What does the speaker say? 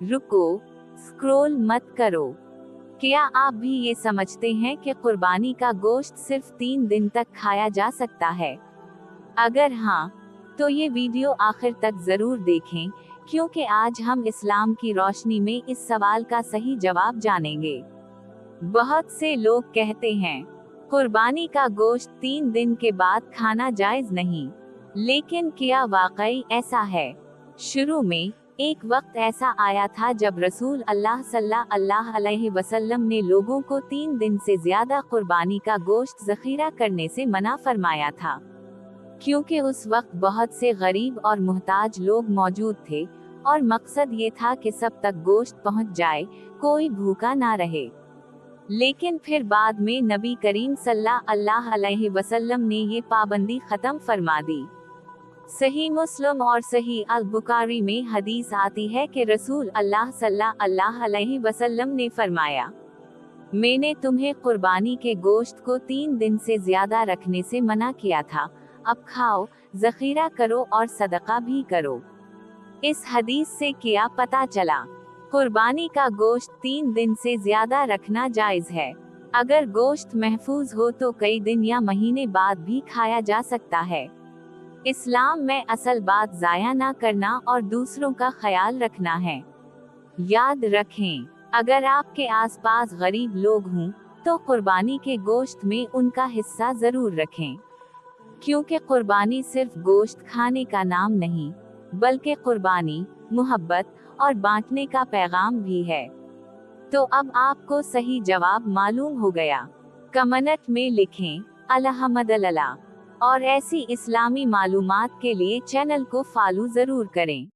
रुको, स्क्रॉल मत करो। क्या आप भी ये समझते हैं कि कुर्बानी का गोश्त सिर्फ 3 दिन तक खाया जा सकता है? अगर हाँ, तो ये वीडियो आखिर तक जरूर देखें, क्योंकि आज हम इस्लाम की रोशनी में इस सवाल का सही जवाब जानेंगे। बहुत से लोग कहते हैं, कुर्बानी का गोश्त 3 दिन के बाद खाना जायज नहीं। लेकिन क्या वाकई ऐसा है? शुरू में एक वक्त ऐसा आया था जब रसूल अल्लाह सल्लल्लाहु अलैहि वसल्लम ने लोगों को 3 दिन से ज्यादा कुर्बानी का गोश्त जखीरा करने से मना फरमाया था, क्योंकि उस वक्त बहुत से गरीब और मुहताज लोग मौजूद थे और मकसद ये था कि सब तक गोश्त पहुंच जाए, कोई भूखा ना रहे। लेकिन फिर बाद में नबी करीम सल्लल्लाहु अलैहि वसल्लम ने ये पाबंदी खत्म फरमा दी। सही मुस्लिम और सही अल बुखारी में हदीस आती है कि रसूल अल्लाह सल्लल्लाहु अलैहि वसल्लम ने फरमाया, मैंने तुम्हें कुर्बानी के गोश्त को 3 दिन से ज्यादा रखने से मना किया था, अब खाओ, जखीरा करो और सदका भी करो। इस हदीस से क्या पता चला? कुर्बानी का गोश्त 3 दिन से ज्यादा रखना जायज है। अगर गोश्त महफूज हो तो कई दिन या महीने बाद भी खाया जा सकता है। इस्लाम में असल बात जाया ना करना और दूसरों का ख्याल रखना है। याद रखें, अगर आपके आसपास गरीब लोग हों, तो कुर्बानी के गोश्त में उनका हिस्सा जरूर रखें, क्योंकि कुर्बानी सिर्फ गोश्त खाने का नाम नहीं, बल्कि कुर्बानी, मोहब्बत और बांटने का पैगाम भी है। तो अब आपको सही जवाब मालूम हो गया। कमेंट में लिखें अल्हम्दुलिल्लाह। और ऐसी इस्लामी मालूमात के लिए चैनल को फॉलो जरूर करें।